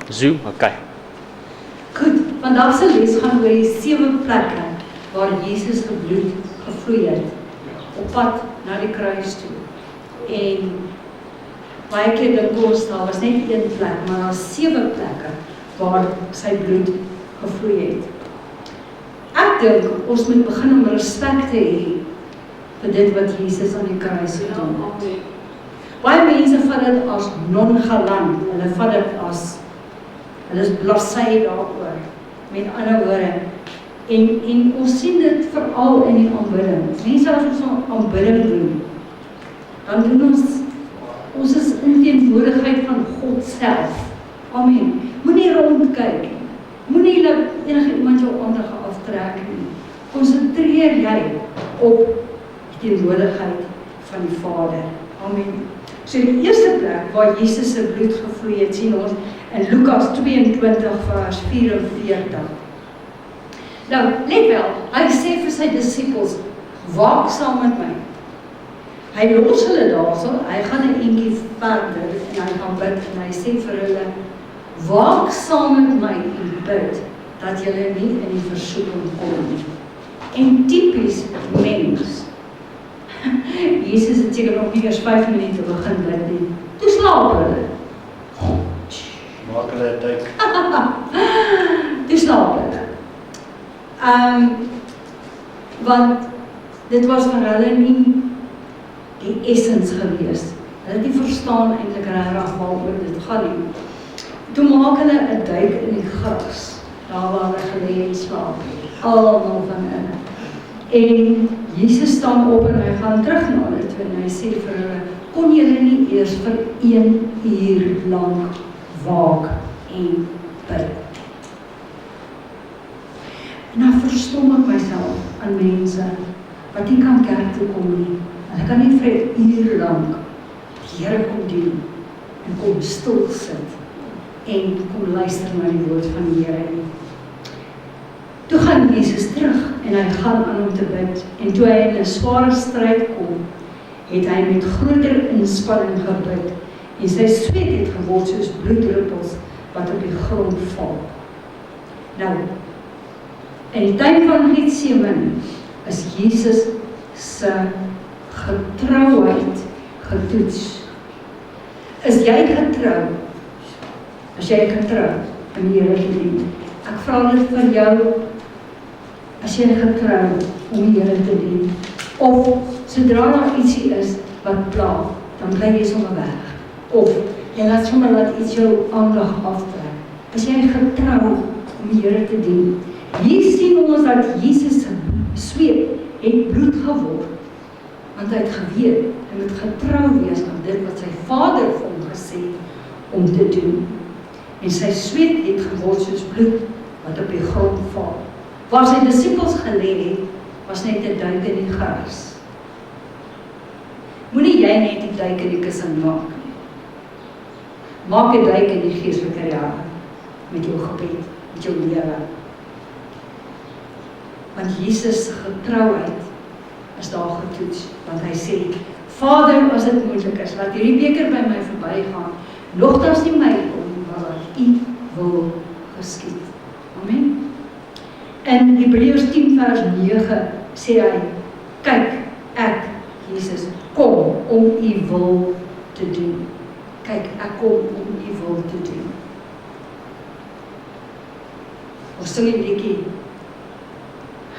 Zoom, okay. Goed, vandag se les gaan oor die 7 plekke waar Jesus se bloed gevloei het op pad na die kruis toe. En baie keer dink ons, daar was net 1 plek, maar daar is 7 plekke waar sy bloed gevloei het. Ek dink ons moet begin om respek te hê vir dit wat Jesus aan die kruis gedoen het. Baie mense vat dit as nonchalant, hulle vat dit as, hulle is blasé daaroor, met ander woorde. En ons sien dit veral in die aanbidding. Mense as ons aanbidding doen, dan doen ons is in teenwoordigheid van God self. Amen. Moenie rondkyk nie. Moenie laat enige iemand jou aandag aftrek nie. Konsentreer jy op die teenwoordigheid van die Vader. Amen. So die eerste plek waar Jesus se bloed gevloei het, sien ons in Lukas 22 vers 44. Nou, let wel, hy sê vir sy disippels, waak saam met my. Hy los hulle daarso, hy gaan 'n entjie verder en hy gaan bid en hy sê vir hulle, waak saam met my en bid, dat julle nie in die versoeking kom nie. En tipies mens, Jesus het seker nog nie eers 5 minute begin bid nie. Toe slaap hulle. Maak hulle 'n duik. Toe slaap hulle. Want dit was vir hulle nie die essence gewees. Hulle het nie verstaan eintlik regtig waaroor dit gaan nie. Toe maak hulle 'n duik in die gras, daar waar hulle gelê en slaap, almal van hulle. En Jesus staan op en hy gaan terug na hulle toe en hy sê vir hulle, kon julle nie eers vir 1 uur lank waak en bid? En dan verstom ek myself aan mense wat nie kan kerk toe kom nie. Hulle kan nie vir 1 uur lank die Here kom dien en kom stil sit en kom luister na die woord van die Here nie. Toe gaan Jesus terug en hy gaan aan hom te bid. En toe hy in 'n sware stryd kom, het hy met groter inspanning gebid. En sy sweet het geword soos bloeddruppels wat op die grond val. Nou, in die tuin van Getsemane is Jesus se getrouheid getoets. Is jy getrou? As jy getrou in die Here dien? Ek vra dit vir jou, as jy getrou om die Here te dien, of sodra daar ietsie is wat pla, dan bly jy sommer weg, of jy laat sommer laat iets jou aandag aftrek. As jy getrou om die Here te dien, hier sien ons dat Jesus se sweet het bloed geword, want hy het geweet, hy moet getrou wees aan dit wat sy Vader vir hom gesê om te doen. En sy sweet het geword soos bloed wat op die grond val. Waar sy disippels gelê het, was net 'n duik in die gras. Moenie jy net 'n duik in die kussing maak nie. Maak 'n duik in die geestelike reality met jou gebed, met jou lewe. Want Jesus se getrouheid is daar getoets, want hy sê, Vader, as dit moontlik is, laat hierdie beker by my verbygaan, nogtans nie my kom, maar wat U wil geskied. Amen. In Hebreërs 10 vers 9 sê hy, kyk, ek, Jesus, kom om U wil te doen. Kyk, ek kom om U wil te doen. Ons sing die liedjie,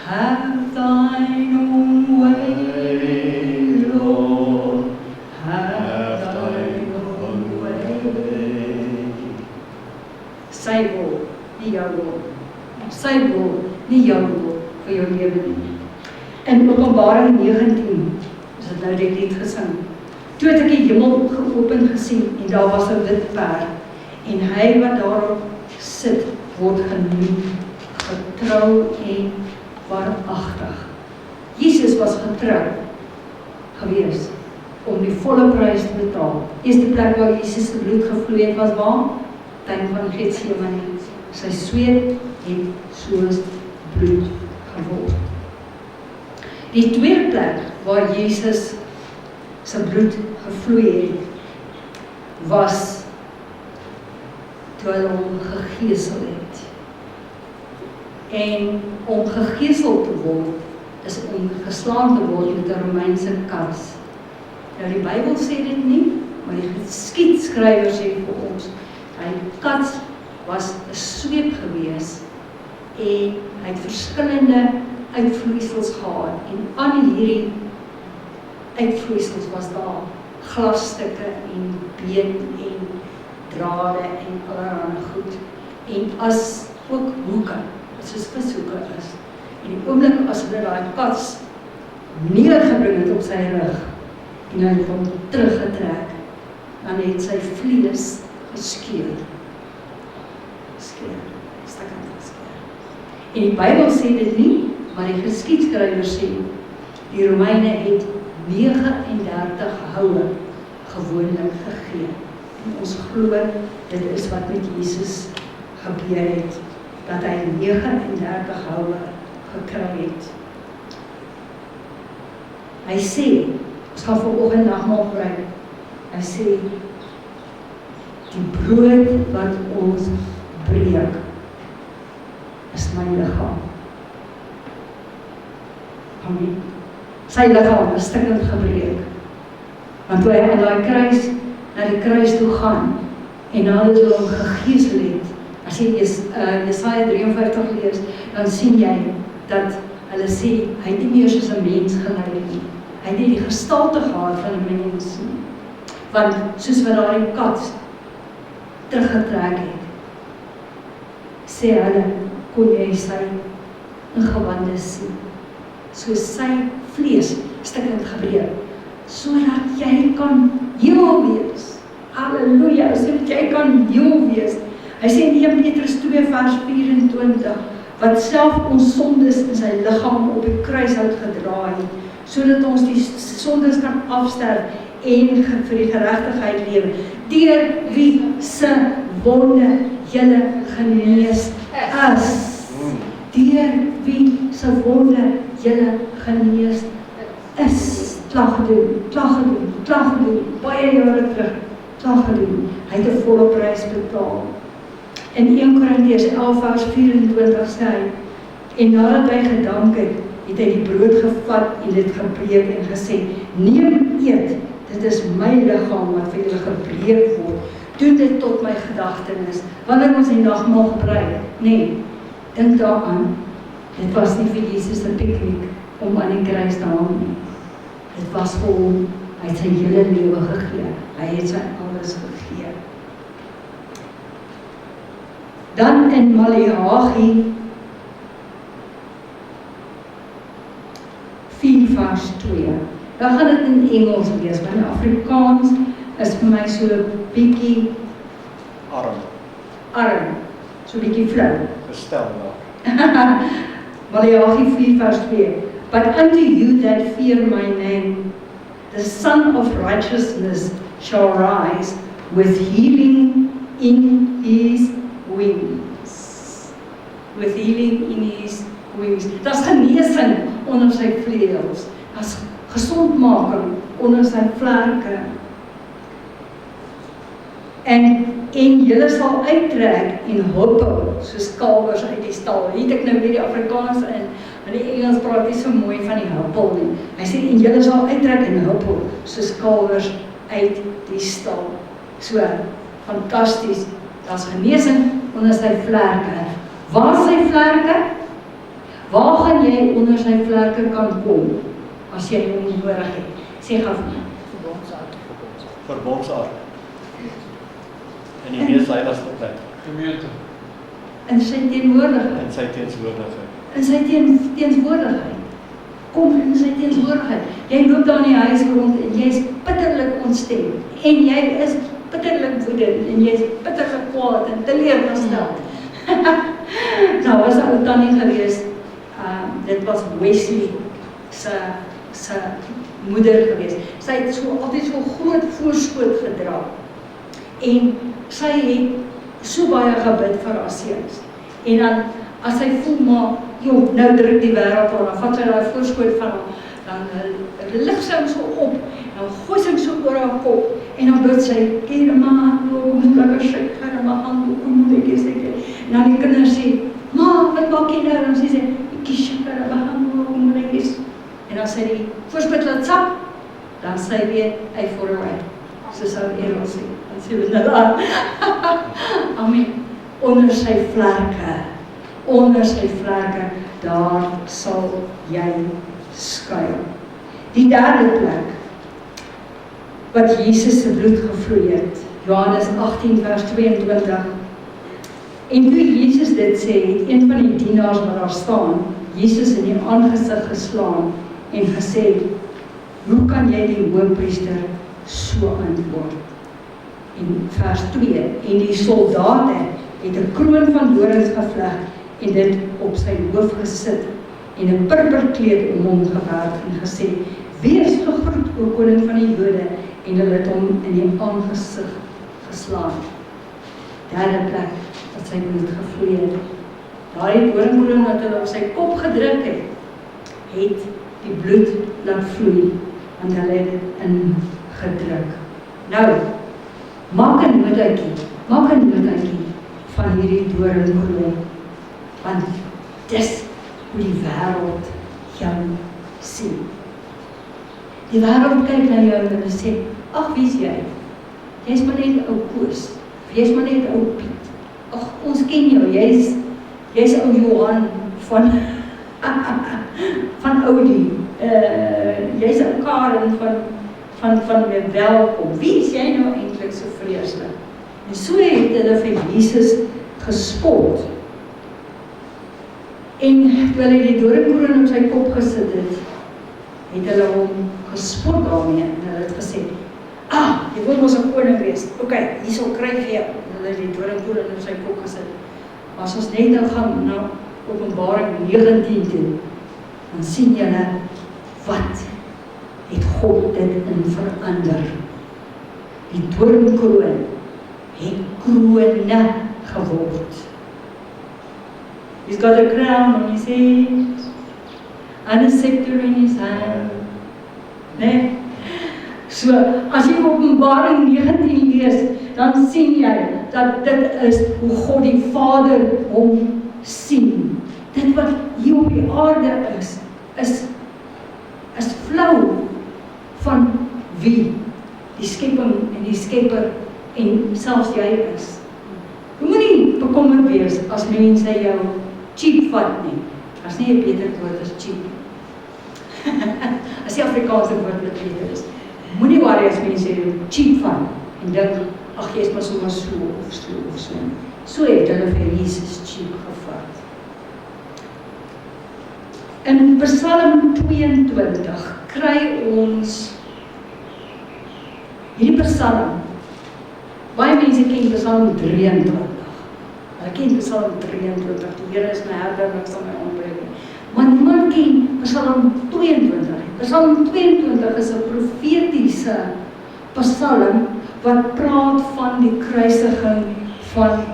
have thine own way, Lord, have thine own way. Sy wil, nie jou wil. Sy wil, nie jou wil, vir jou lewe nie. In Openbaring 19, is dit nou die lied gesing, toe het ek die hemel geopen gesien, en daar was 'n wit perd, en hy wat daarop sit, word genoem, getrou en waaragtig. Jesus was getrou gewees om die volle prys te betaal. Eerste plek waar Jesus se bloed gevloei het was waar? Tuin van Getsemane. Sy sweet het soos bloed geword. Die tweede plek waar Jesus se bloed gevloei het was toe hulle hom gegeesel het. En om gegeesel te word, is om geslaan te word met 'n Romeinse kats. Nou die Bybel sê dit nie, maar die geskiedskrywer sê vir ons, hy kats was 'n sweep gewees en hy het verskillende uitvloeisels gehad en aan hierdie uitvloeisels was daar glasstukke en been en drade en allerlei goed en as ook hoeke, soos vishoeke is. En die oomblik as hulle daai kats neergebring het op sy rug en hy het hom teruggetrek, dan het sy vlees geskeur. Stukkend geskeur. En die Bybel sê dit nie, maar die geskiedskrywer sê, die Romeine het 39 houe gewoonlik gegee. En ons glo, dit is wat met Jesus gebeur het, dat hy 39 houe gekry het. Hy sê, ons gaan vanoggend nagmaal gebruik, hy sê, die brood wat ons breek, is my liggaam. Amen. Sy liggaam is stukkend gebreek. Want toe hy aan daai kruis, na die kruis toe gaan, en nadat hulle hom gegeesel het, as jy Jesaja 53 lees, dan sien jy, dat hulle sê, hy het nie meer soos 'n mens gelyk nie. Hy het nie die gestalte gehad van 'n mens nie. Want soos wat daai kat teruggetrek het, sê hulle, kon jy sy ingewande sien. Soos sy vlees stukkend gebreek, sodat jy kan heel wees. Halleluja, sodat jy kan heel wees. Hy sê in 1 Petrus 2 vers 24, wat self ons sondes in sy liggaam op die kruishout gedra het, sodat ons die sondes kan afsterf en vir die geregtigheid lewe, deur wie se wonde julle genees is. Deur wie se wonde julle genees is. Klag gedoen, baie jare terug, klag gedoen. Hy het 'n volle prys betaal. In 1 Korintiërs 11 vers 24 sê hy, en nadat hy gedank het, het hy die brood gevat en dit gebreek en gesê, neem, eet, dit is my liggaam wat vir julle gebreek word. Doen dit tot my gedagtenis. Wanneer ons die nagmaal gebruik, nee, dink daaraan, dit was nie vir Jesus 'n piknik om aan die kruis te hang nie. Dit was vir hom, hy het sy hele lewe gegee. Hy het sy alles gegee. Dan in Maleagi 4 vers 2. Dan gaan dit in Engels lees, want Afrikaans is vir my so bietjie arm, so bietjie flou. Verstel daar. Maleagi 4 vers 2. But unto you that fear my name, the Son of Righteousness shall rise with healing in his wings. With healing in his wings. Daar's genesing onder sy vleugels. Daar's gesondmaking onder sy vlerke. En julle sal uittrek en huppel soos kalwers uit die stal. Hier het ek nou weer die Afrikaans in die Engels praat nie so mooi van die huppel nie. Hy sê, en julle sal uittrek en huppel soos kalwers uit die stal. So, fantasties. Daar's genesing onder sy vlerke. Waar is sy vlerke? Waar gaan jy onder sy vlerke kan kom, as jy hom nodig het? Sê gou vir my. Verbondsark. In die mees heiligste plek. Gemeente. In sy teenwoordigheid. In sy teenswoordigheid. In sy teenswoordigheid. Kom in sy teenswoordigheid. Jy loop daar in die huis rond en jy is bitterlik ontstem. En jy is bitterlik woedend en jy is bitterlik kwaad en teleurgestel. Nou was 'n ou tannie gewees, dit was Wesley se moeder gewees. Sy het altyd so groot voorskoot gedra. En sy het so baie gebid vir haar seuns. En dan, as sy voel maar, nou druk die wêreld aan, dan vat sy daai voorskoot van haar, dan lig sy hom so op, Nou gooi sy so oor haar kop en dan bid sy, "Kerma, moeder sy kerma hand op moeder sê." En dan die kinders sê, "Ma, wat maak jy nou?" En dan sê sy, "Ek kies kerma hand op moeder." En dan sê die voorspit laat sap, dan sê weer hy voor haar. So sou Errol sê. Dan sê hulle daar. Amen. Onder sy vlerke, daar sal jy skuil. Die derde plek wat Jesus se bloed gevloei het, Johannes 18 vers 22. En toe Jesus dit sê, het een van die dienaars wat daar staan, Jesus in die aangesig geslaan en gesê, "Hoe kan jy die hoëpriester so antwoord?" En vers 2, en die soldate het 'n kroon van dorings gevleg en dit op sy hoof gesit en 'n purperkleed om hom gewerp en gesê, "Wees gegroet, o koning van die Jode," en hulle het hom in die aangesig geslaan. Derde plek wat sy bloed gevloei het. Daai doringkroon wat hulle op sy kop gedruk het die bloed laat vloei, want hulle het dit ingedruk. Nou, maak 'n notaatjie van hierdie doringkroon, want dis hoe die wêreld jou sien. Die wêreld kyk na jou en hulle sê, "Ag, wie is jy? Jy's maar net ou Koos, jy's maar net ou Piet. Ag, ons ken jou, jy's ou Johan van Oudie, jy's ou Karen van welkom. Wie is jy nou eintlik so vreeslik?" En so het hulle vir Jesus gespot. En toe hulle die doringkroon op sy kop gesit het hulle hom gespot daarmee en hulle het gesê, "Jy wil mos 'n koning wees. Ok, hier sal kry vir jou." En hulle het die doringkroon op sy kop gesit. Maar as ons net nou gaan na Openbaring 19 toe, dan sien julle wat het God dit in verander. Die doringkroon het krone geword. He's got a crown on his head and a scepter in his hand. Nee? So, as jy Openbaring 19 lees, dan sien jy dat dit is hoe God die Vader hom sien. Dit wat hier op die aarde is flou van wie die skepping en die skepper en selfs jy is. Jy moet nie bekommerd wees as mense jou cheap vat nie. As nie 'n beter woord as cheap. As die Afrikaanse woord wat beter is. Moenie worry as mense jou cheap vat en dink, ag jy is maar sommer so of so of so. So het hulle vir Jesus cheap gevat. In Psalm 22 kry ons hierdie Psalm. Baie mense ken Psalm 23. Hulle ken Psalm 23. Die Here is my herder en ek sal my ontbreek nie. Maar niemand ken Psalm 22. Psalm 22 is 'n profetiese Psalm wat praat van die kruisiging van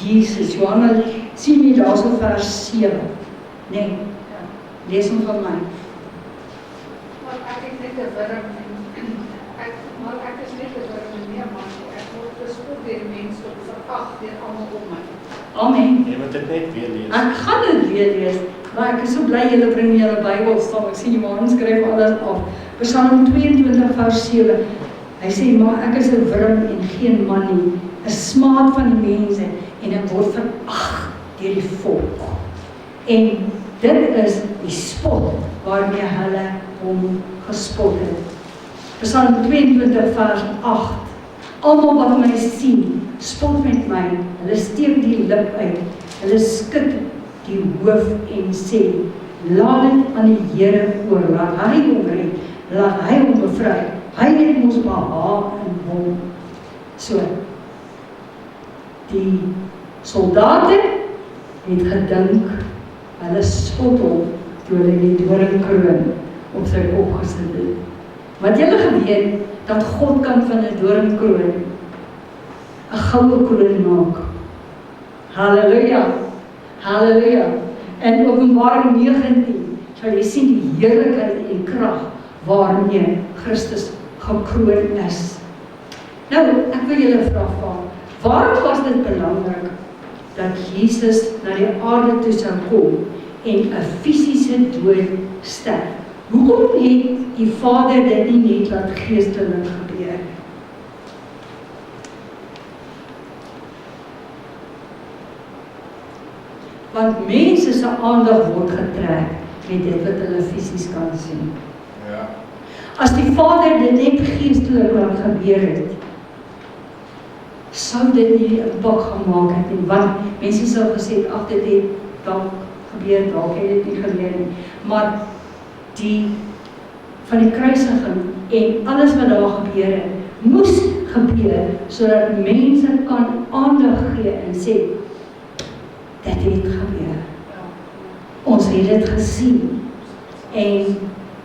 Jesus. Johannes sien jy daarso vers 7. Nee, lees hom van my. Maar ek is net 'n wurm maar ek is net 'n wurm en nie 'n man nie. Ek word bespot deur mense wat verag deur almal om my. Amen. Jy moet dit net weer lees. Ek gaan dit weer lees, maar ek is so bly julle bring julle Bybels saam. Ek sien die man skryf alles af. Psalm 22 vers 7. Hy sê, maar ek is 'n wurm en geen man nie, 'n smaad van die mense en ek word verag deur die volk. En dit is die spot waarmee hulle hom gespot het. Psalm 22 vers 8. Almal wat my sien, spot met my, hulle steek die lip uit, hulle skud die hoof en sê, laat dit aan die Here oor, laat hy hom red, laat hy hom bevry, hy het ons behaag in hom. So, die soldate het gedink, hulle spot hom, toe hulle die doringkroon op sy kop gesit het. Wat julle geweet, dat God kan van 'n doringkroon 'n goue kroon maak. Halleluja, halleluja. En Openbaring 19, sal jy sien die heerlikheid en krag waarmee Christus gekroon is. Nou, ek wil julle vra, waarom was dit belangrik dat Jesus na die aarde toe sou kom en 'n fisiese dood sterf? Hoekom het die Vader dit nie net laat geestelik gebeur? Want mense se aandag word getrek met dit wat hulle fisies kan sien. Ja. As die Vader dit net geestelik laat gebeur het, sou dit nie 'n impak gemaak het nie, want mense sou gesê het, ag, dit het dalk gebeur, dalk het dit nie gebeur nie. Maar die van die kruisiging en alles wat daar gebeur het, moes gebeur sodat mense kan aandag gee en sê, dit het gebeur. Ons het dit gesien en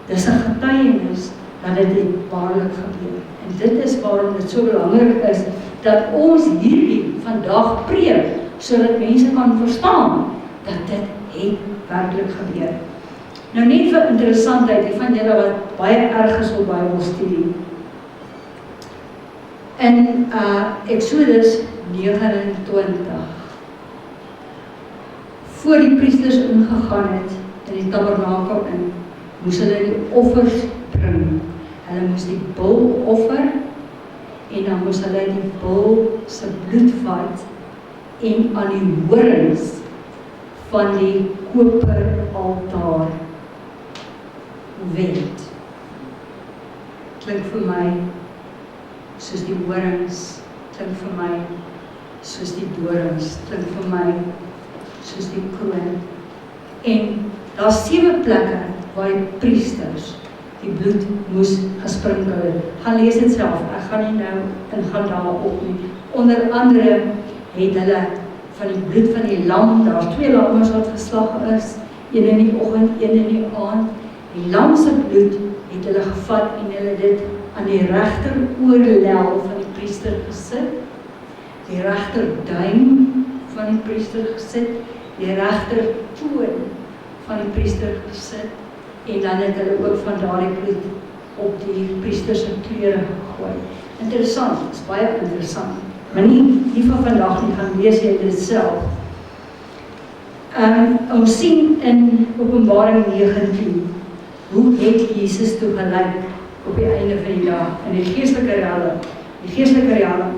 dis 'n getuienis dat dit waarlik gebeur. En dit is waarom dit so belangrik is dat ons hierdie vandag preek sodat mense kan verstaan dat dit het werklik gebeur. Nou net vir interessantheid, die van julle wat baie erg is op Bybelstudie. In Exodus 29, voor die priesters ingegaan het in die tabernakel in, moes hulle die offers bring. Hulle moes die bul offer en dan moes hulle die bul se bloed vat en aan die horings van die koper altaar wend. Klink vir my soos die horings, klink vir my soos die dorings, klink vir my soos die kroon. En daar's 7 plekke waar die priesters die bloed moes gesprinkel het. Gaan lees dit self, ek gaan nie nou ingaan daarop nie. Onder andere het hulle van die bloed van die lam, daar's 2 lammes wat geslag is, een in die oggend, een in die aand. Die lam se bloed het hulle gevat en hulle dit aan die regter oorlel van die priester gesit, die regter duim van die priester gesit, die regter toon van die priester gesit, en dan het hulle ook van daardie bloed op die priester se klere gegooi. Interessant, is baie interessant. Maar nie van vandag nie, gaan lees jy dit self. Ons sien in Openbaring 19, hoe het Jesus toe gelyk op die einde van die dag, in die geestelike realm.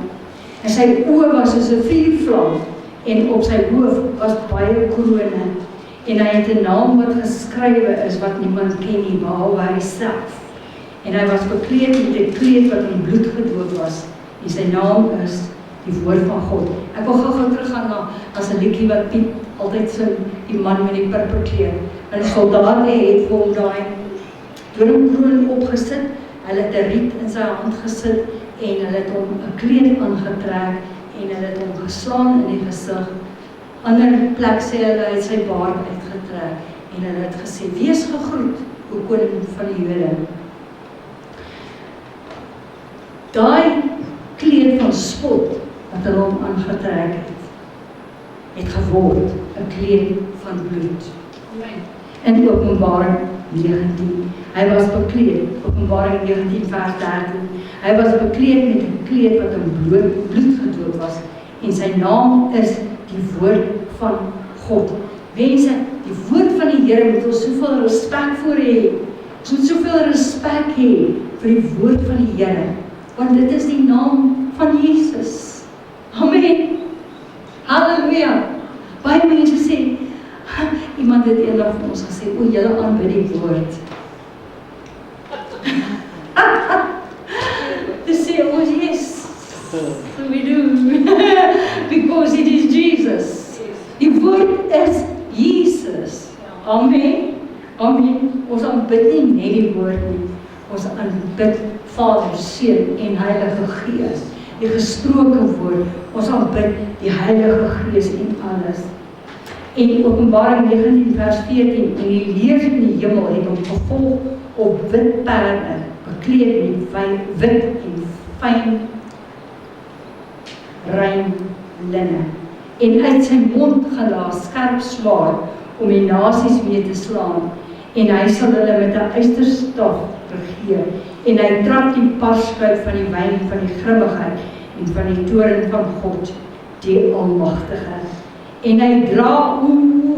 En sy oë was soos 'n vuurvlam, en op sy hoof was baie krone, en hy het 'n naam wat geskrywe is, wat niemand ken nie, behalwe hy self. En hy was bekleed met 'n kleed wat in bloed gedoop was, en sy naam is die woord van God. Ek wil gou teruggaan na as 'n liedjie wat Piet altyd sing, die man met die purperkleed. En die soldate het vir hom daai doringkroon opgesit, hulle het 'n riet in sy hand gesit, en hulle het hom 'n kleed aangetrek, en hulle het hom geslaan in die gesig. Ander plek sê hulle het sy baard uitgetrek, en hulle het gesê, wees gegroet, o koning van die Jode. Daai kleed van spot, wat hulle hom aangetrek het geword 'n kleed van bloed. In Openbaring 19. Hy was bekleed, Openbaring 19 vers 13. Hy was bekleed met 'n kleed wat in bloed gedoop was, en sy naam is die woord van God. Mense, die woord van die Here moet ons soveel respek voor hê. Ons moet soveel respek hê vir die woord van die Here, want dit is die naam van Jesus. Amen. Halleluja. Baie mense sê, iemand het eendag vir ons gesê, o, julle aanbid die woord. Dis sê ons, yes, we do, because it is Jesus. Die woord is Jesus. Amen. Amen. Ons aanbid nie net die woord nie, ons aanbid Vader, Seun en Heilige Gees. Die gesproke woord, ons aanbid die Heilige Gees en alles. En Openbaring 19 vers 14, en die leers in die hemel het hom gevolg op wit perde, bekleed met wit en fyn rein linne, en uit sy mond gelaat skerp swaard om die nasies mee te slaan, en hy sal hulle met 'n ysterstaf regeer. En hy trap die parskuip van die wyn van die grimmigheid en van die toorn van God, die Almagtige. En hy dra,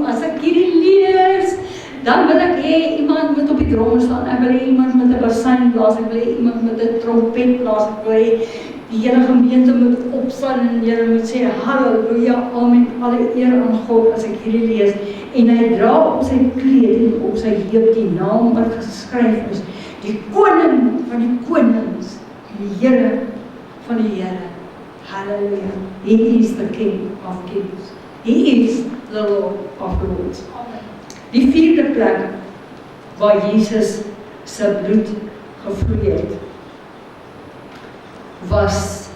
as ek hierdie lees, dan wil ek hê iemand moet op die drom staan, ek wil hê iemand met 'n basyn blaas, ek wil hê iemand met 'n trompet blaas, ek wil hê die hele gemeente moet opstaan en julle moet sê, halleluja, amen, alle eer aan God as ek hierdie lees. En hy dra op sy kleed en op sy heup die naam wat geskryf is, die koning van die konings, en die Here van die Here. Halleluja. He is the King of Kings. He is the Lord of Lords. Die vierde plek waar Jesus se bloed gevloei het, was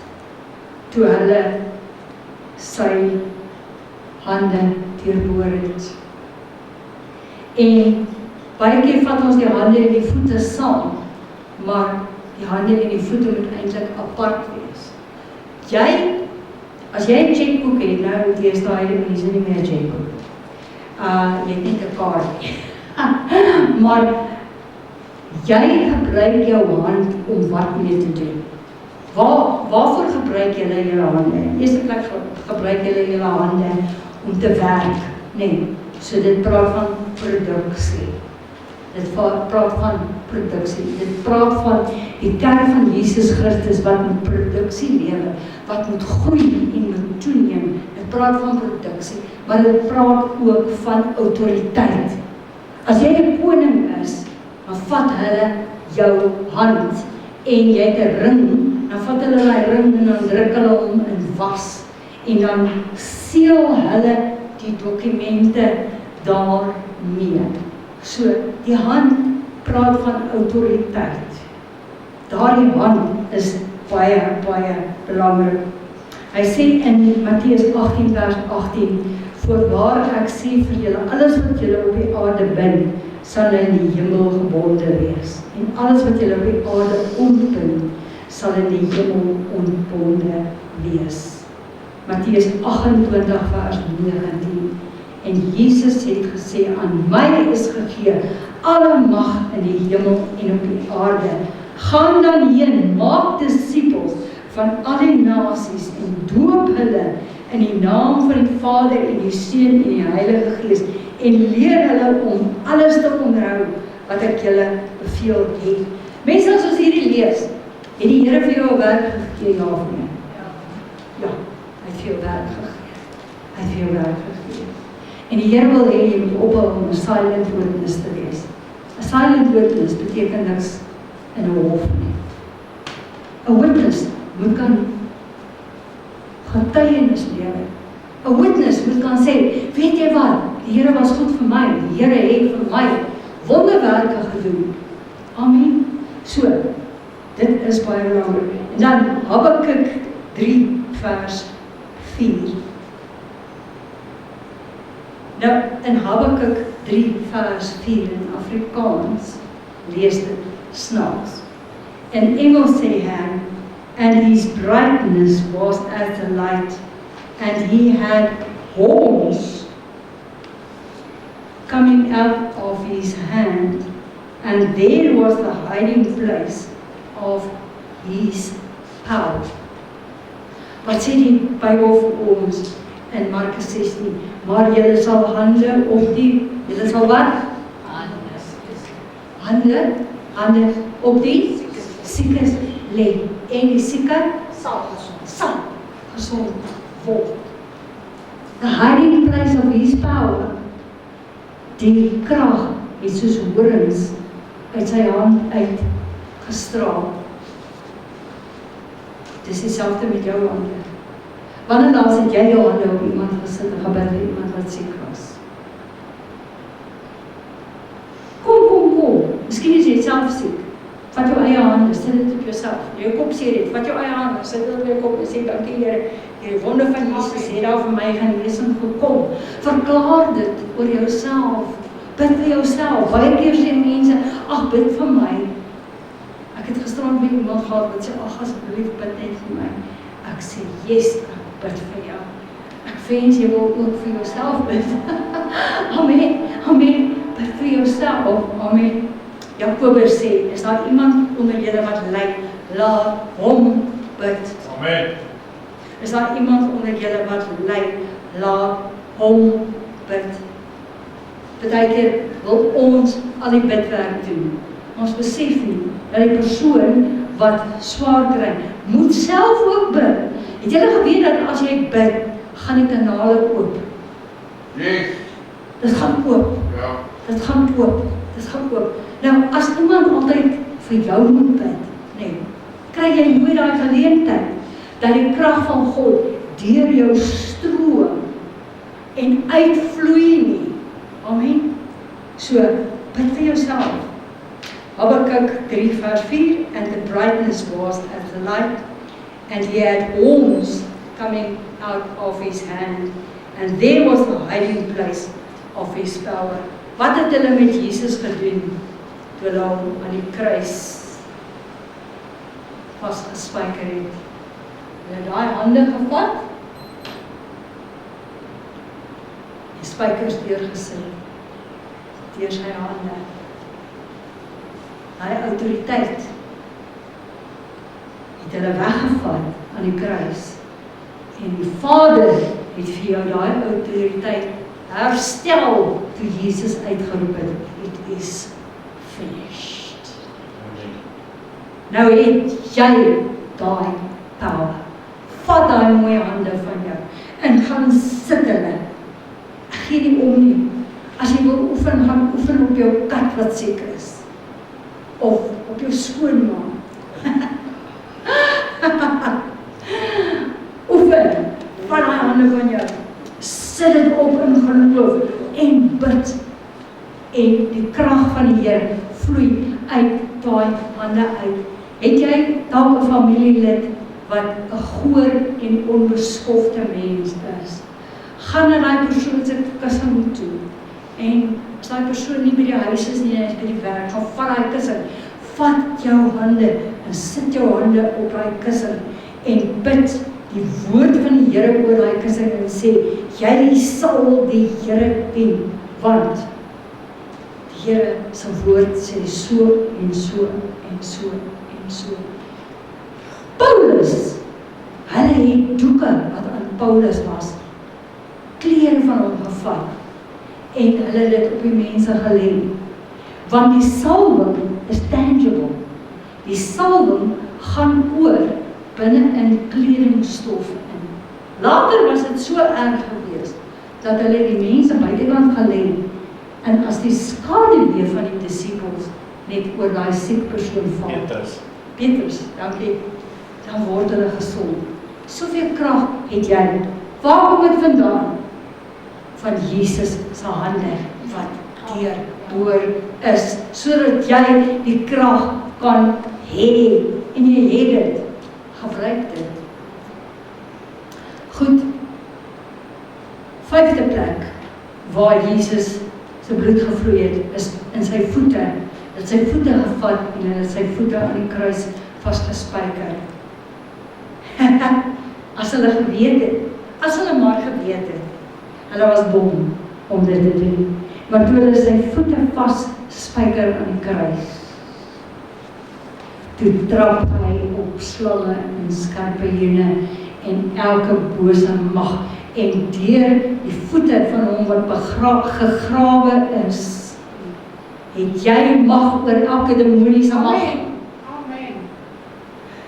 toe hulle sy hande deurboor het. En baie keer vat ons die hande en die voete saam, maar die hande en die voete moet eintlik apart wees. As jy 'n chequeboek het, nou deesdae het mense nie meer 'n chequeboek. Jy het nie 'n kaart nie. Maar jy gebruik jou hand om wat mee te doen. Waarvoor gebruik jy jou hande? In eerste plek gebruik jy jou hande om te werk. Nee, so dit praat van produksie. Dit praat van produksie. Dit praat van die kerk van Jesus Christus wat moet produksie lewe, wat moet groei en moet toeneem. Dit praat van produksie, maar dit praat ook van autoriteit. As jy 'n koning is, dan vat hulle jou hand en jy het 'n ring, dan vat hulle die ring en dan druk hulle hom in was en dan seël hulle die dokumente daarmee. So, die hand praat van autoriteit. Daardie hand is baie, baie belangrik. Hy sê in Matteus 18 vers 18, voorwaar ek sê vir julle, alles wat julle op die aarde bind, sal in die hemel gebonde wees. En alles wat julle op die aarde ontbind, sal in die hemel ontbonde wees. Matteus 28 vers 19. En Jesus het gesê, aan my is gegee alle mag in die hemel en op die aarde. Gaan dan heen, maak disippels van al die nasies en doop hulle in die naam van die Vader en die Seun en die Heilige Gees en leer hulle om alles te onderhou wat ek julle beveel het. Mense, as ons hierdie lees, het die Here vir jou 'n werk gegee, ja of nee? Ja, hy het vir jou werk gegee. Hy het vir jou werk gegee. En die Here wil hê jy moet ophou om 'n silent witness te wees. 'n Silent witness beteken niks in 'n hof nie. 'n Witness moet kan getuienis lewe. 'n Witness moet kan sê, weet jy wat, die Here was goed vir my, die Here het vir my wonderwerke gedoen. Amen. So, dit is baie belangrik. En dan Habakuk 3 vers 4. Nou, in Habakuk 3 vers 4 in Afrikaans, lees dit snaaks. In Engels sê hy, and his brightness was as the light, and he had horns coming out of his hand, and there was the hiding place of his power. Wat sê die Bybel vir ons in Markus 16? Maar julle sal hande op die, julle sal wat? Hande op die siekes lê. En die sieke sal gesond word. The hiding place of his power. Die krag het soos horings uit sy hand uit gestraal. Dis dieselfde met jou hande. Wanneer laas het jy jou hande op iemand gesit en gebid vir iemand wat siek was? Kom. Miskien is jy self siek. Vat jou eie hande, sit dit op jouself. Jou kop seer het, vat jou eie hande, sit dit op jou kop en sê, dankie Here, die wonder van Jesus het daar vir my genesing gekom. Verklaar dit oor jouself. Bid vir jouself. Baie keer sê mense, ag, bid vir my. Ek het gisterand weer iemand gehad wat sê, ag, asseblief bid net vir my. Ek sê, yes, ek bid vir jou. Ek wens jy wil ook vir jouself bid. Amen. Bid vir jouself. Amen. Jakobus sê, is daar iemand onder julle wat ly, laat hom bid. Amen. Is daar iemand onder julle wat ly, laat hom bid. Partykeer wil ons al die bidwerk doen. Ons besef nie, dat die persoon wat swaar kry, moet self ook bid. Het julle geweet dat as jy bid, gaan die kanale oop? Yes. Dit gaan oop. Ja. Dit gaan oop. Dit gaan oop. Nou, as iemand altyd vir jou moet bid, nee, kry jy nooit daai geleentheid, dat die krag van God deur jou stroom en uitvloei nie. Amen. So, bid vir jouself. Habakuk 3 vers 4, and the brightness was as the light, and he had horns coming out of his hand, and there was the hiding place of his power. Wat het hulle met Jesus gedoen, toe hulle hom aan die kruis vasgespijker het? Hulle het daai hande gevat, die spykers deurgesit, deur sy hande. Daai autoriteit het hulle weggevat aan die kruis. En die Vader het vir jou daai autoriteit herstel toe Jesus uitgeroep het, it is finished. Nou het jy daai power. Vat daai mooie hande van jou en gaan sit hulle. Gee nie om nie. As jy wil oefen, gaan oefen op jou kat wat siek is. Of op jou skoonma. Oefen van daai hande van jou. Sit dit op in geloof en bid. En die krag van die Here vloei uit daai hande uit. Het jy dalk 'n familielid wat 'n goor en onbeskofte mens is? Gaan na daai persoon se kussing toe. En as daai persoon nie by die huis is nie, hy is by die werk, gaan vat daai kussing. Vat jou hande en sit jou hande op daai kussing en bid die woord van die Here oor daai kussing en sê, jy sal die Here dien, want die Here se woord sê so en so en so en so. Paulus, hulle het doeke wat aan Paulus was, klere van hom gevat en hulle het dit op die mense gelê. Want die salwing is tangible. Die salwing gaan oor binne in kledingstof in. Later was dit so erg geweest dat hulle die mense buitekant gelê en as die skaduwee van die disippels net oor daai siek persoon val. Petrus, dankie. Dan word hulle gesond. Soveel krag het jy. Waar kom dit vandaan? Van Jesus se hande wat deur is, sodat jy die krag kan hê en jy het dit. Gebruik dit. Goed. 5de plek waar Jesus se bloed gevloei het, is in sy voete. Dat sy voete gevat en hulle sy voete aan die kruis vasgespijker. As hulle geweet het, as hulle maar geweet het, hulle was bom om dit te doen. Maar toe hulle sy voete vasspijker aan die kruis, toe trap hy op slange en skorpioene en elke bose mag, en deur die voete van hom wat gegrawe is, het jy mag oor elke demoniese mag. Amen.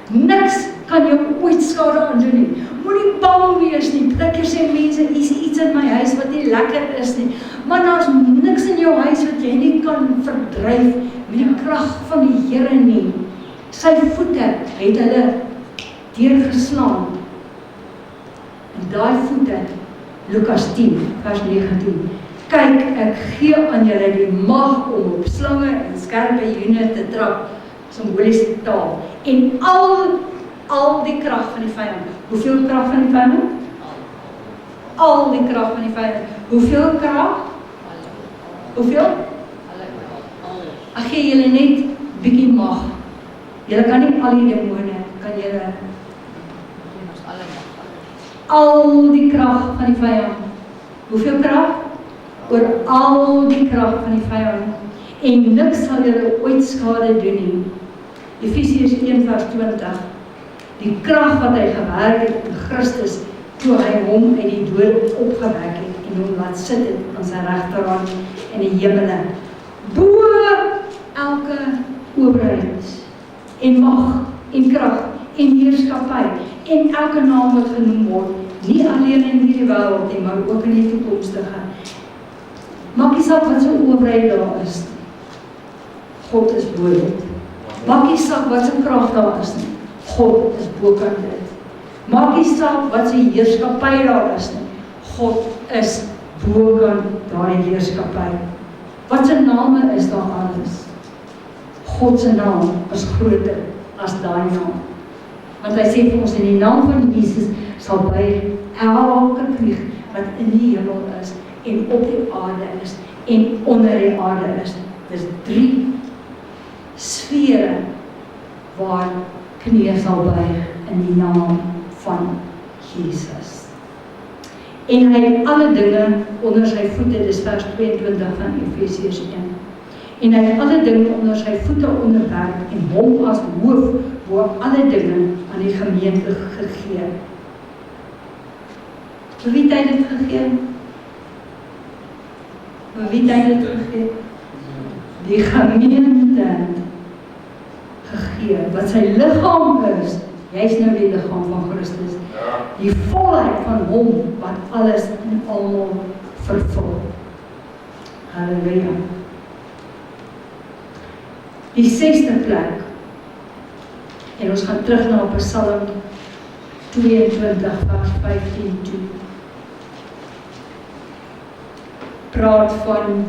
Niks kan jou ooit skade aandoen nie. Moenie bang wees nie. Partykeer sê mense, is iets in my huis wat nie lekker is nie. Maar daar's niks in jou huis wat jy nie kan verdryf met die krag van die Here nie. Sy voete het hulle deurgeslaan. En daai voete, Lukas 10, vers 19. Kyk, ek gee aan julle die mag om op slange en skorpioene te trap, simboliese taal. En al die krag van die vyand. Hoeveel krag van die vyand? Al die krag van die vyand. Hoeveel krag? Hoeveel? Ek gee julle net bietjie mag. Julle kan nie al die demone, kan julle al die krag van die vyand. Hoeveel krag? Oor al die krag van die vyand. en niks sal julle ooit skade doen nie. Efesiërs 1:20. Die krag wat hy gewerk het in Christus, toe hy hom uit die dood opgewek het en hom laat sit het aan sy regterhand in die hemele, bo elke owerheid en mag en krag en heerskappy en elke naam wat genoem word, nie alleen in hierdie wêreld nie, maar ook in die toekomstige. Maak nie saak wat so owerheid daar is nie. God is bo dit. Maak nie saak wat so krag daar is nie. God is bokant dit. Maak nie saak wat sy heerskappy daar is nie. God is bokant daai heerskappy. Wat sy name is daar alles. God se naam is groter as daai naam. Want hy sê vir ons in die naam van Jesus sal by elke knie wat in die hemel is en op die aarde is en onder die aarde is. Dis 3 sfere waar knie sal buig in die naam van Jesus. En hy het alle dinge onder sy voete, dis vers 22 van Efesiërs 1. En hy het alle dinge onder sy voete onderwerp en hom as hoof oor alle dinge aan die gemeente gegee. Vir wie het hy dit gegee? Vir wie het hy dit gegee? Die gemeente gegee, wat sy liggaam is. Jy is nou die liggaam van Christus. Die volheid van hom wat alles en almal vervul. Halleluja. Die 6de plek. En ons gaan terug na Psalm 22 vers 15 toe. Praat van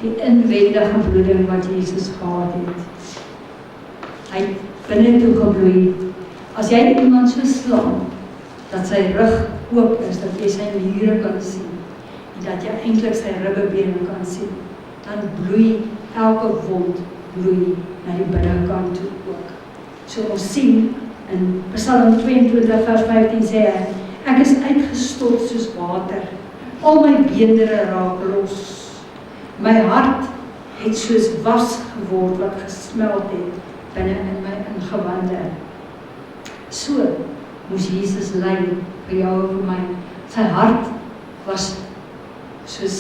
die inwendige bloeding wat Jesus gehad het. Hy het binne toe gebloei. As jy iemand so slaan, dat sy rug oop is, dat jy sy niere kan sien, en dat jy eintlik sy ribbebene kan sien, dan bloei elke wond bloei na die binnekant toe ook. So ons sien in Psalm 22 vers 15 sê hy, ek is uitgestort soos water, al my beendere raak los. My hart het soos was geword wat gesmelt het binne in my ingewande. So moes Jesus ly vir jou en vir my. Sy hart was soos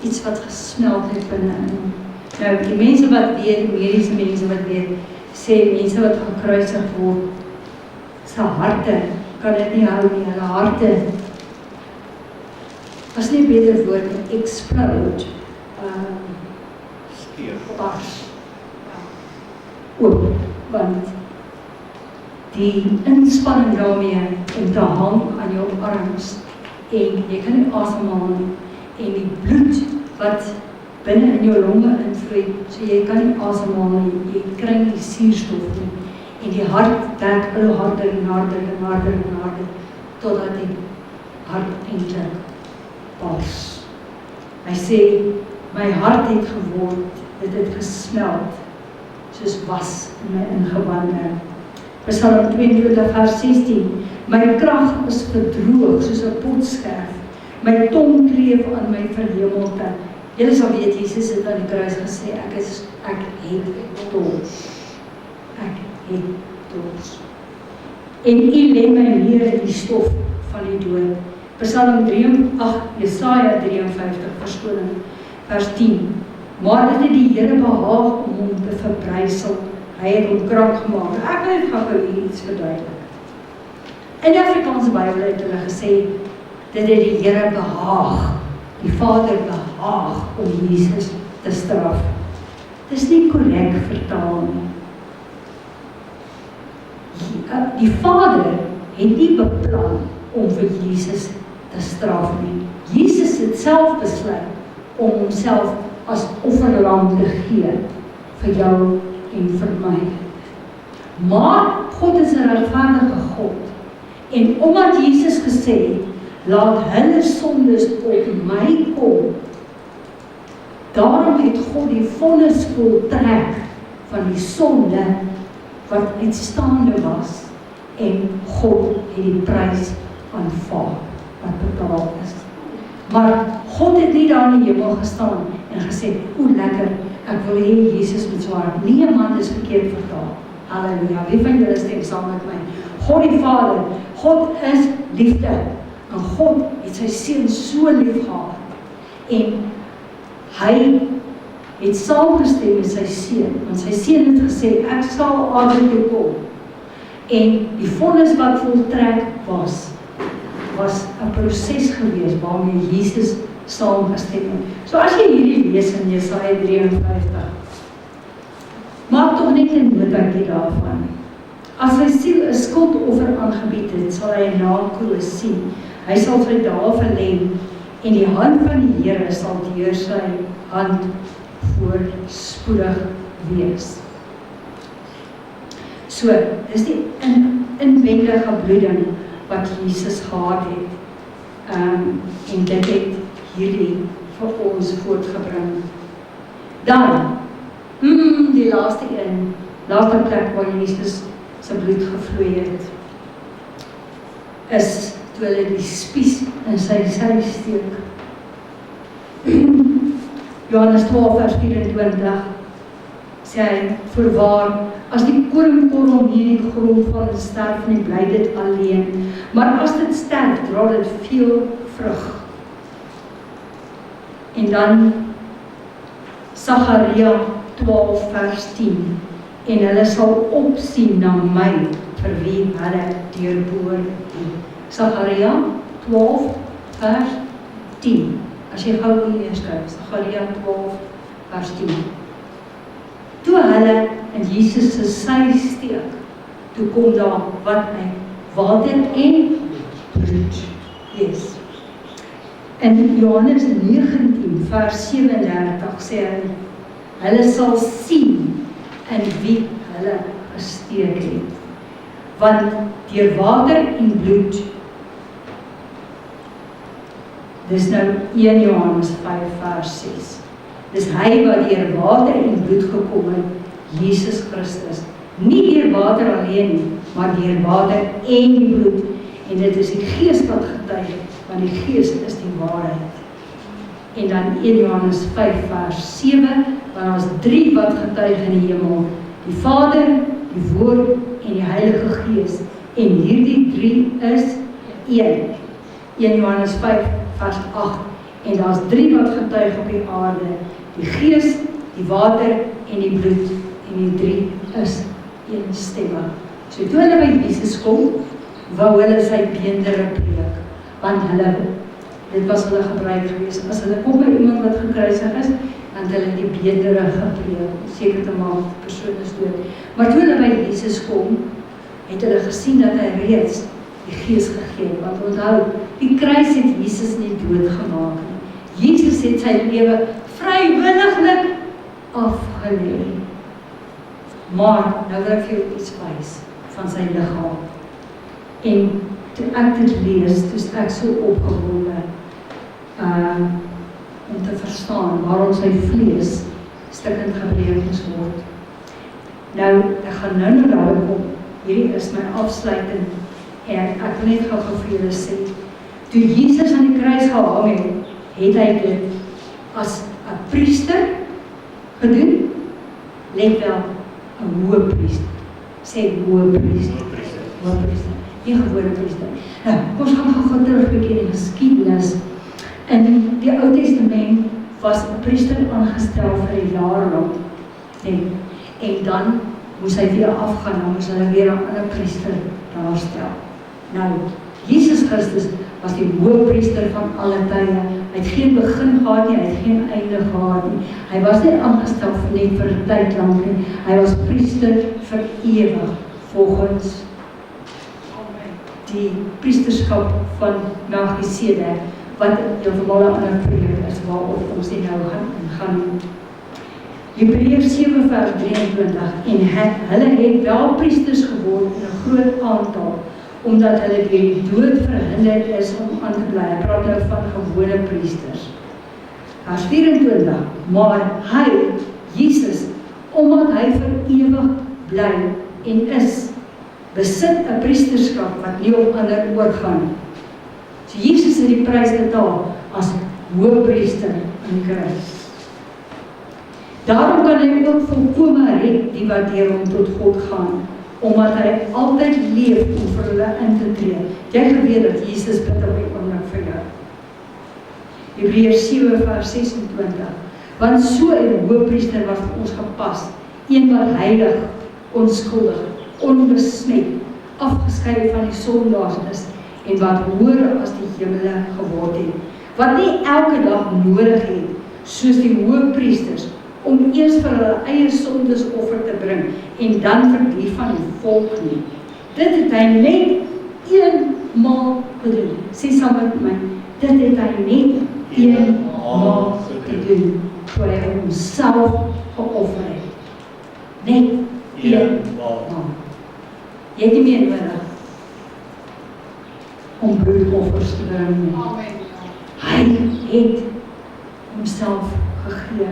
iets wat gesmelt het binne in. Nou die mense wat weet, die mediese mense wat weet, sê mense wat gekruisig word, sy harte kan dit nie hou nie, hulle harte was nie beter woord, explode, bars, oop, want die inspanning daarmee om te hang aan jou arms en jy kan nie asemhaal nie en die bloed wat binne in jou longe invloei, so jy kan nie asemhaal nie, jy kry nie suurstof nie en die hart werk al harder en harder en harder en harder totdat die hart eintlik bars. Hy sê, my hart het geword, dit het gesmeld soos was in my ingewande. Psalm 22 vers 16, my krag is verdroog soos 'n potskerf, my tong kleef aan my verhemelte. Julle sal weet, Jesus het aan die kruis gesê, ek het dors. Ek het dors. En U lê my neer in die stof van die dood. Psalm 3, Jesaja 53, verskoning, vers 10. Maar dit het die Here behaag om hom te verbrysel. Hy het hom krank gemaak. Ek wil net gou hier iets verduidelik. In die Afrikaanse Bybel het hulle gesê, dit het die Here behaag, die Vader behaag om Jesus te straf. Dis nie korrek vertaal nie. Die Vader het nie beplan om vir Jesus te straf nie. Jesus het self besluit om homself as offerlam te gee vir jou en vir my. Maar God is 'n regverdige God. En omdat Jesus gesê het, laat hulle sondes op my kom, daarom het God die vonnis voltrek van die sonde wat uitstaande was en God het die prys aanvaar wat betaal is. Maar God het nie daar in die hemel gestaan en gesê, o lekker, ek wil hê Jesus moet swaar. Niemand is verkeerd vertaal. Halleluja. Wie van julle stem saam met my? God die Vader, God is liefde. En God het sy seun so lief gehad. En hy het saamgestem met sy seun, want sy seun het gesê, ek sal aarde toe kom. En die vonnis wat voltrek was 'n proses gewees waarmee Jesus saamgestem het. So as jy hierdie lees in Jesaja 53, maak tog net 'n notaatjie daarvan. As sy siel 'n skuldoffer aangebied het, sal hy 'n nakroos sien. Hy sal sy dae verleng en die hand van die Here sal deur sy hand voorspoedig wees. So, dis die inwendige bloeding wat Jesus gehad het. En dit het hierdie vir ons voortgebring. Dan, die laaste plek waar Jesus sy bloed gevloei het, is toe hulle die spies in sy sy steek. Johannes 12 vers 24 sê hy, voorwaar, as die koringkorrel nie in die grond val en sterf nie, bly dit alleen. Maar as dit sterf, dra dit veel vrug. En dan Sagaria 12 vers 10. En hulle sal opsien na my, vir wie hulle deurboor het. Sagaria 12 vers 10. As jy gou hier skryf, Sagaria 12 vers 10. Toe hulle in Jesus se sy steek, toe kom daar wat my water en bloed. Yes. In Johannes 19 vers 37 sê hy, hulle sal sien in wie hulle gesteek het. Want deur water en bloed, dis nou 1 Johannes 5 vers 6. Dis hy wat deur water en bloed gekom het, Jesus Christus. Nie deur water alleen nie, maar deur water en die bloed. En dit is die Gees wat getuig, want die Gees is die waarheid. En dan 1 Johannes 5 vers 7, want daar is 3 wat getuig in die hemel. Die Vader, die Woord en die Heilige Gees. En hierdie 3 is 1. 1 Johannes 5 vers 8. En daar is 3 wat getuig op die aarde. Die Gees, die water en die bloed. En die 3 is eensstemmig. So toe hulle by Jesus kom, wou hulle sy beendere breek. Want dit was hulle gebruik gewees. As hulle kom by iemand wat gekruisig is, dan hulle die beendere gebreek, seker te maak, die persoon is dood. Maar toe hulle by Jesus kom, het hulle gesien dat hy reeds die Gees gegee het. Want onthou, die kruis het Jesus nie doodgemaak nie. Jesus het sy lewe vrywilliglik afgelê. Maar nou wil ek vir jou iets wys van sy liggaam. En toe ek dit lees, toe is ek so opgewonde om te verstaan waarom sy vlees stukkend gebreek moes word. Nou, ek gaan nou daarop kom. Hierdie is my afsluiting en ek wil net gou vir julle sê, toe Jesus aan die kruis gehang het hy dit as 'n priester gedoen, let wel, 'n hoëpriester. Sê hoëpriester. Nie gewone priester. Nou, ons gaan gou terug 'n bietjie in die geskiedenis. In die Ou Testament was 'n priester aangestel vir 'n jaar lank. En dan moes hy weer afgaan, dan moes hulle weer 'n ander priester daar stel. Nou, Jesus Christus was die hoëpriester van alle tye. Hy het geen begin gehad nie, hy het geen einde gehad nie. Hy was nie aangestel net vir 'n tyd lank nie. Hy was priester vir ewig, volgens die priesterskap van Melchisedek, wat heeltemal 'n ander periode is waarop ons nou gaan. Hebreërs 7 vers 23, en hulle het wel priesters geword in 'n groot aantal, omdat hulle deur die dood verhinder is om aan te bly. Hy praat nou van gewone priesters. Vers 24, maar hy, Jesus, omdat hy vir ewig bly en is, besit 'n priesterskap wat nie op ander oorgaan nie. So Jesus het die prys betaal as hoëpriester aan die kruis. Daarom kan hy ook volkome red die wat deur hom tot God gaan, omdat hy altyd leef om vir hulle in te tree. Jy geweet dat Jesus bid op die oomblik vir jou. Hebreërs 7 vers 26. Want so 'n hoëpriester was vir ons gepas, een wat heilig, onskuldig, onbesmet, afgeskei van die sondaars is, en wat hoër as die hemele geword het, wat nie elke dag nodig het, soos die hoëpriesters, om eers vir hulle eie sondes offer te bring, en dan vir die van die volk nie. Dit het hy net eenmaal gedoen. Sê saam met my, dit het hy net eenmaal gedoen, toe hy homself geoffer het. Net eenmaal. Jy het nie meer nodig om bloedoffers te bring nie. Amen. Hy het homself gegee.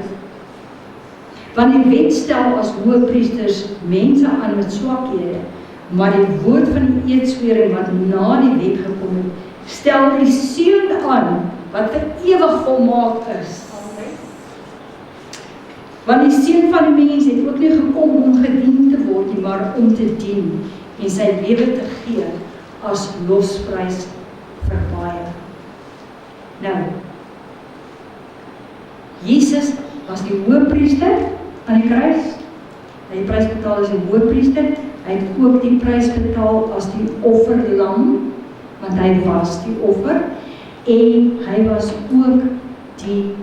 Want die wet stel as hoëpriesters mense aan met swakhede, maar die woord van die eedswering wat na die wet gekom het, stel die seun aan wat vir ewig volmaak is. Want die seun van die mens het ook nie gekom om gedien te word nie, maar om te dien en sy lewe te gee as losprys vir baie. Nou, Jesus was die hoëpriester aan die kruis. Hy het die prys betaal as die hoëpriester. Hy het ook die prys betaal as die offerlam, want hy was die offer. En hy was ook die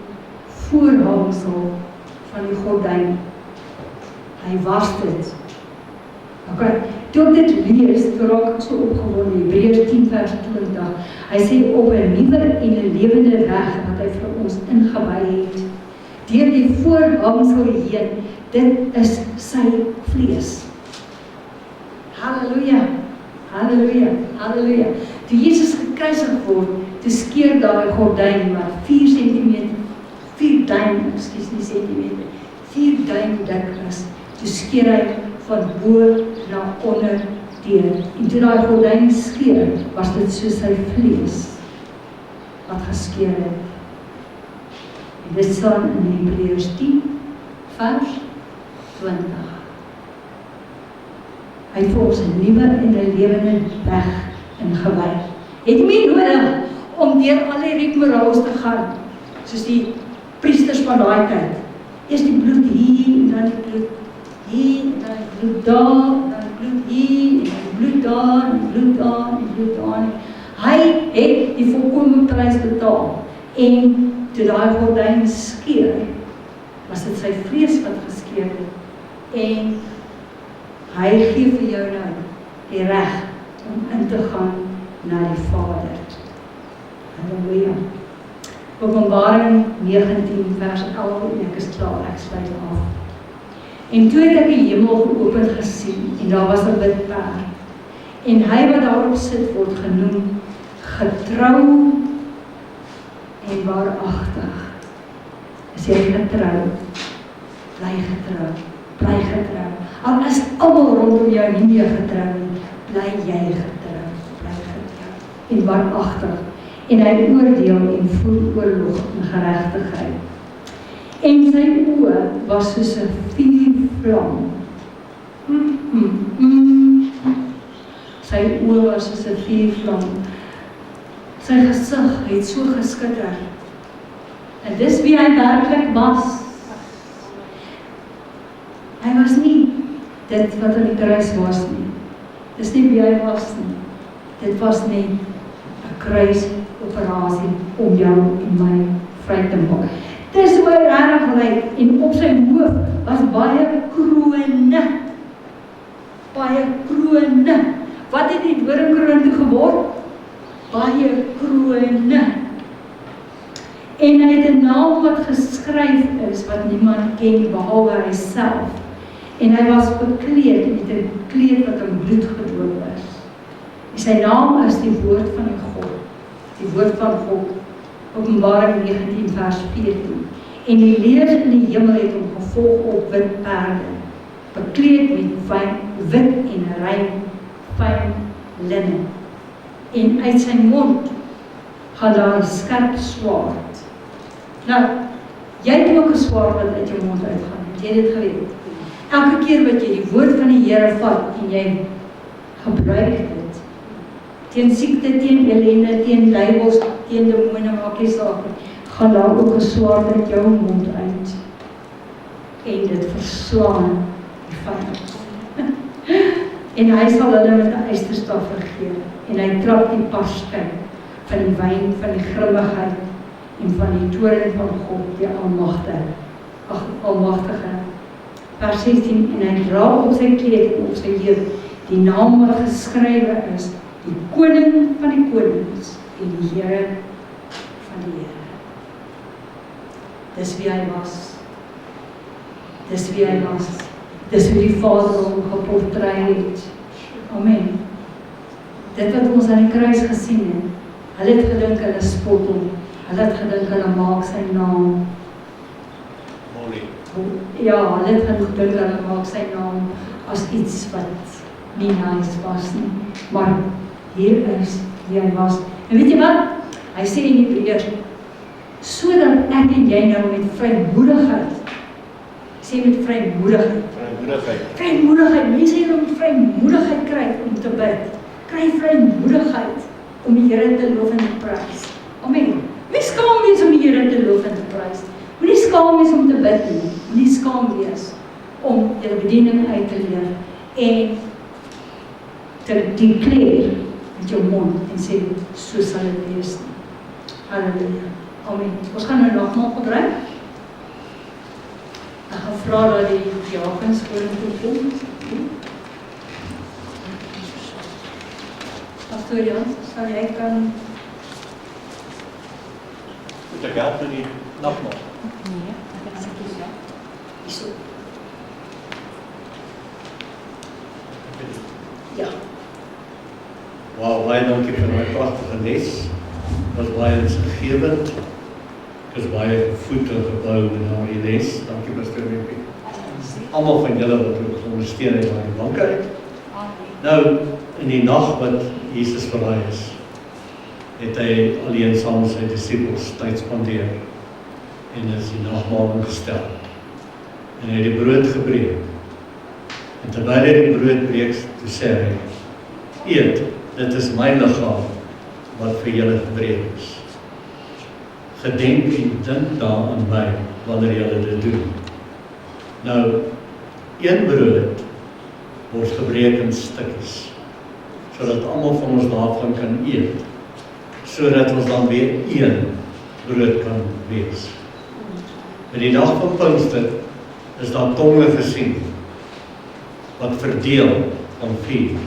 voorhangsel van die gordyn. Hy was dit. Okay. Toe ek dit lees, toe raak ek so opgewonde, Hebreërs 10 vers 20. Hy sê op 'n nuwe en 'n lewende weg wat hy vir ons ingewy het. Deur die voorhangsel heen, dit is sy vlees. Halleluja, halleluja, halleluja. Toe Jesus gekruisig word, toe skeur daai gordyn wat 4 centimeter, 4 duim, ekskuus nie centimeter, 4 duim dik is, toe skeur hy van bo na onder deur. En toe daai gordyn skeur, was dit soos sy vlees wat geskeur het. En dit staan in Hebreërs 10 vers 20. Hy het vir ons 'n nuwe en 'n lewende weg ingewy. Het nie nodig om deur al die rigmaroles te gaan, soos die priesters van daai tyd. Eers die bloed hier, en dan die bloed hier, en dan die bloed daar, en dan die bloed hier, en dan die bloed daar, en die bloed daar, en die bloed daar. Hy het die volkomme prys betaal. En toe daai gordyn skeur, was dit sy vlees wat geskeur het. En hy gee vir jou nou die reg om in te gaan na die Vader. Halleluja. Openbaring 19 vers 11, ek is klaar, ek sluit af. En toe het ek die hemel geopen gesien, en daar was 'n wit perd. En hy wat daarop sit word genoem getrou en waaragtig. Is jy getrou? Bly getrou. Bly getrou. Al is almal rondom jou nie meer getrou nie, bly jy getrou. Bly getrou. En waaragtig. En hy oordeel en voer oorlog en geregtigheid. En sy oë was soos 'n vuurvlam. Sy oë was soos 'n vuurvlam. Sy gesig het so geskitter. En dis wie hy werklik was. Hy was nie dit wat aan die kruis was nie. Dis nie wie hy was nie. Dit was net 'n kruisoperasie om jou en my vry te maak. Dis hoe hy regtig lyk, en op sy hoof was baie krone. Baie krone. Wat het die doringkroon toe geword? Baie krone. En hy het 'n naam wat geskryf is, wat niemand ken behalwe hy self. En hy was bekleed met 'n kleed wat in bloed gedoop is. En sy naam is die woord van die God. Die woord van God. Openbaring 19 vers 14. En die leers in die hemel het hom gevolg op wit perde, bekleed met wit en rein, fyn linnen. En uit sy mond gaan daar 'n skerp swaard. Nou, Jy het ook 'n swaard wat uit jou mond uitgaan. Het jy dit geweet? Elke keer wat jy die woord van die Here vat en jy gebruik dit, teen siekte, teen ellende, teen duiwels, teen demone, maak nie saak nie, gaan daar ook 'n swaard uit jou mond uit. En dit verslaan die vyand. En hy sal hulle met 'n ysterstaf vergewe. En hy trap die parskyn van die wyn, van die grimmigheid en van die toorn van God, die Almagtige. Vers 16, en hy dra op sy kleed en op sy heup die naam wat geskrywe is, die Koning van die konings en die Here van die Here. Dis wie hy was. Dis wie hy was. Dis hoe die Vader hom geportret het. Amen. Dit wat ons aan die kruis gesien het, hulle het gedink hulle spot hom. Hulle het gedink hulle maak sy naam. Ja, hulle het gedink hulle maak sy naam as iets wat nie nice was nie. Maar hier is wie hy was. En weet jy wat? Hy sê in Hebreërs, sodat ek en jy nou met vrymoedigheid, sê met vrymoedigheid. Vrymoedigheid, mense hier om vrymoedigheid kry om te bid. Kry vrymoedigheid om die Here te loof en te prys. Amen. Moenie skaam wees om die Here te loof en te prys. Moenie skaam wees om te bid nie. Moenie skaam wees om jou bediening uit te leef en te declare met jou mond en sê, so sal dit wees nie. Halleluja. Amen. Ons gaan nou nagmaal gebruik. Ek gaan vra dat die diakens vorentoe kom. Pastor Jan, sal jy kan... Moet ek help met die nagmaal? Nee, ek het dit ja. Hierso. Ja. Wauw, baie dankie vir my pragtige les. Was baie insiggewend. Ek is baie voete gebou met daardie les. Dankie Pastor Wimpie. Almal van julle wat ook ondersteun het aan die banke uit. Nou, in die nag wat Jesus verraai is, het hy alleen saam met sy disippels tyd spandeer en is die nagmaal ingestel. En hy het die brood gebreek. En terwyl hy die brood breek, toe sê hy, eet, dit is my liggaam wat vir julle gebreek is. Gedenk en dink daaraan my wanneer julle dit doen. Nou, een brood word gebreek in stukkies, sodat almal van ons daarvan kan eet, sodat ons dan weer een brood kan wees. In die dag van Pinkster is daar tonge gesien, wat verdeel van 4.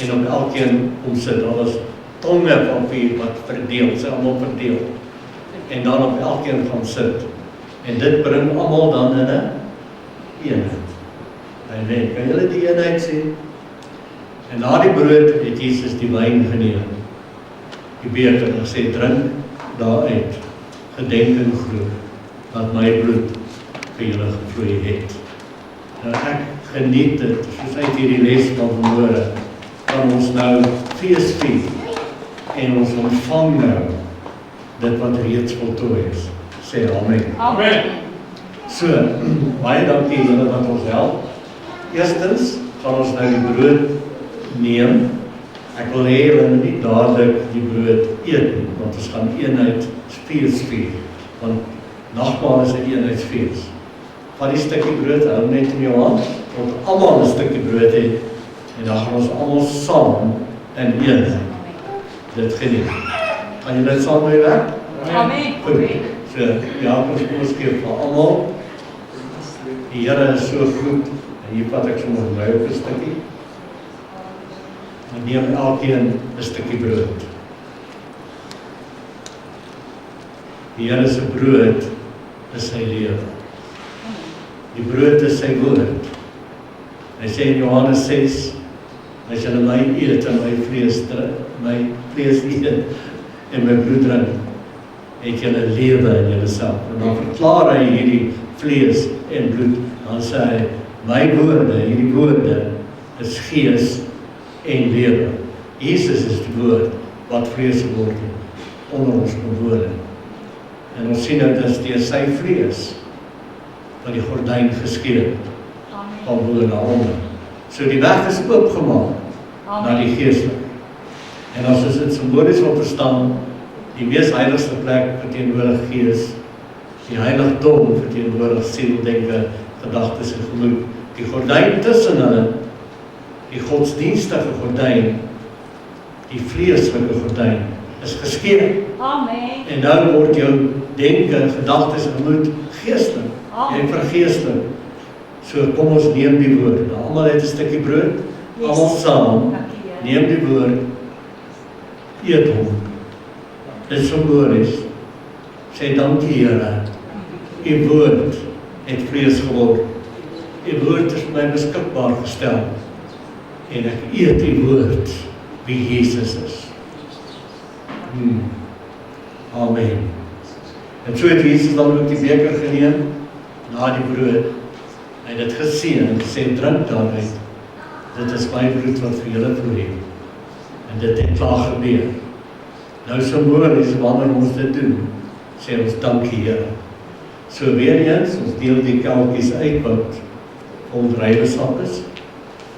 En op elkeen omsit, daar was tonge van 4 wat verdeel, sy almal verdeel. En dan op elkeen gaan sit. En dit bring almal dan in 'n eenheid. Amen. Kan julle die eenheid sien? En na die brood het Jesus die wyn geneem. Die beker en sê, drink daaruit, gedenk en glo, dat my bloed vir julle gevloei het. Nou ek geniet dit, soos uit hierdie les van vanmôre, kan ons nou fees vier, en ons ontvang nou, dit wat reeds voltooi is. Sê amen. Amen. So, baie dankie julle wat ons help. Eerstens gaan ons nou die brood neem. Ek wil hê julle nie dadelik die brood eet nie, want ons gaan eenheid fees vier. Want nagmaal is 'n eenheidsfees. Vat die stukkie brood, hou net in jou hand, tot almal 'n stukkie brood het, en dan gaan ons almal saam in eenheid dit geniet. Kan julle dit saam mee werk? Amen. Goed. So, ja, kom ons gee vir almal. Die Here is so goed, en hier vat ek sommer my op 'n stukkie. En neem elkeen 'n stukkie brood. Die Here se brood is sy lewe. Die brood is sy woord. Hy sê in Johannes 6, as julle my eet en my vlees eet en my bloed drink, het julle lewe in julleself. En dan verklaar hy hierdie vlees en bloed, dan sê hy, my woorde, hierdie woorde, is gees en lewe. Jesus is die woord, wat vlees geword het, onder ons kom woon. En ons ons sien nou dis deur sy vlees wat die gordyn geskeur het, van bo na onder. So die weg is oopgemaak na die geestelike. En as ons dit simbolies wil verstaan, die mees heiligste plek verteenwoordig gees, die heiligdom verteenwoordig siel, denke, gedagtes en gemoed. Die gordyn tussen hulle, die godsdienstige gordyn, die vleeslike gordyn, is geskeur. Amen. En nou word jou denke, gedagtes en gemoed geestelik. Jy vergeestelik. So kom ons neem die woord. Nou, almal het 'n stukkie brood, almal saam, neem die woord, eet hom. Dit is simbolies. Sê dankie Here, u woord het vlees geword. U woord is vir my beskikbaar gestel. En ek eet u woord, wie Jesus is. Amen. En so het Jesus dan ook die beker geneem, na die brood. Hy het dit geseën en gesê, drink daaruit. Dit is my bloed wat vir julle vloei. En dit het klaar gebeur. Nou simbolies, wanneer ons dit doen, sê ons dankie Here. So weer eens, ons deel die kelkies uit wat vol druiwesap is.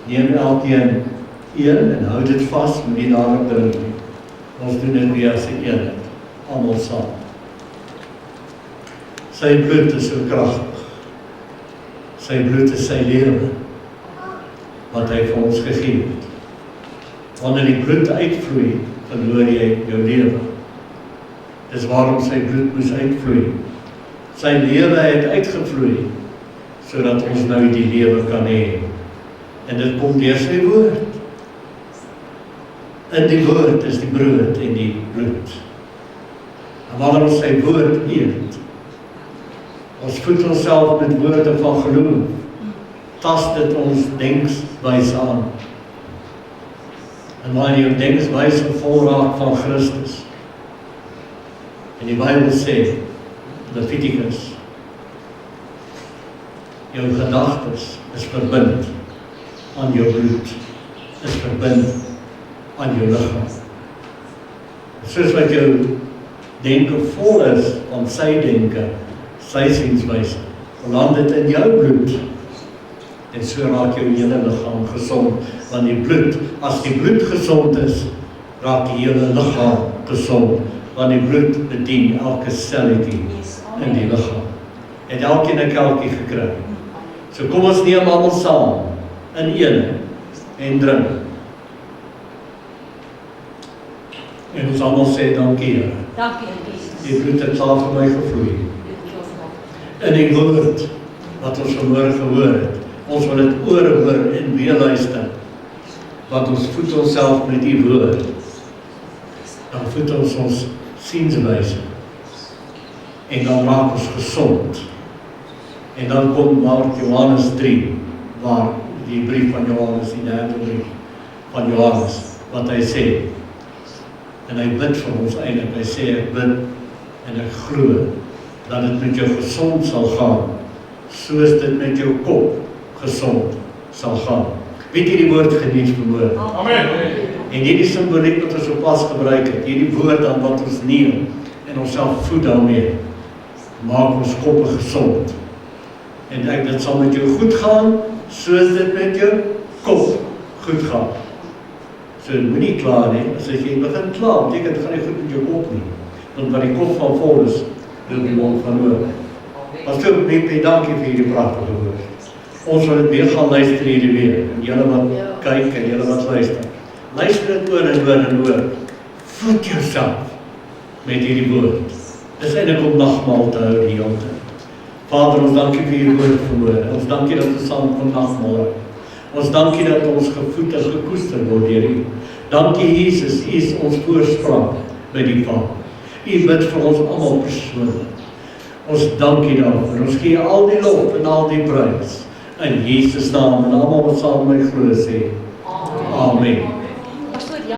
Neem elkeen een en hou dit vas, moet nie daarop drink nie. Ons doen dit weer as 'n eenheid, almal saam. Sy bloed is so kragtig. Sy bloed is sy lewe, wat hy vir ons gegee het. Wanneer die bloed uitvloei, verloor jy jou lewe. Dis waarom sy bloed moes uitvloei. Sy lewe het uitgevloei, sodat ons nou die lewe kan hê. En dit kom deur sy woord. In die woord is die brood en die bloed. En wanneer ons sy woord eet, ons voed onsself met woorde van geloof, tast dit ons denkswyse aan. En wanneer jou denkswyse vol raak van Christus, en die Bybel sê, Leviticus, jou gedagtes is verbind aan jou bloed, is verbind aan jou liggaam. Soos wat jou denke vol is van sy denke, sy sienswyse, beland dit in jou bloed, en so raak jou hele liggaam gesond, want die bloed, as die bloed gesond is, raak die hele liggaam gesond, want die bloed bedien elke selletjie in die liggaam. Het elkeen 'n kelkie gekry. So kom ons neem almal saam, in een, en drink. En ons almal sê dankie Here. Dankie Jesus. Die bloed het klaar vir my gevloei. In die woord wat ons vanmôre gehoor het. Ons wil dit oor en weer luister. Want ons voed onsself met die woord. Dan voed ons sienswyse. En dan raak ons gesond. En dan kom Johannes 3, waar die brief van Johannes, die derde brief van Johannes, wat hy sê. En hy bid vir ons eintlik. Hy sê ek bid en ek glo dat dit met jou gesond sal gaan, soos dit met jou kop gesond sal gaan. Weet jy die woord geniet vanmôre? Amen. En hierdie simboliek wat ons op pas gebruik het, hierdie woord dan wat ons neem en onsself voed daarmee, maak ons koppe gesond. En dit sal met jou goed gaan, soos dit met jou kop goed gaan. So moet nie klaar nie, as jy begin klaar, beteken dit gaan nie goed met jou kop nie. Want wat die kop van vol is, wil die mond van oor. Pastoor Piepie, dankie vir hierdie pragtige woord. Ons wil dit weer gaan luister hierdie week. En julle wat kyk en julle wat luister. Luister dit oor en oor en oor. Voed jouself met hierdie woord. Dis eintlik om nagmaal te hou die hele tyd. Vader, ons dankie vir hierdie woord vanmôre. Ons dankie dat ons saam kon nagmaal hou. Ons dankie dat ons gevoed en gekoester word deur U. Dankie Jesus, U is ons voorspraak by die Vader. U bid vir ons almal persoonlik. Ons dankie daarvoor. Ons gee al die lof en al die prys in Jesus naam en almal wat saam met my glo sê. Amen.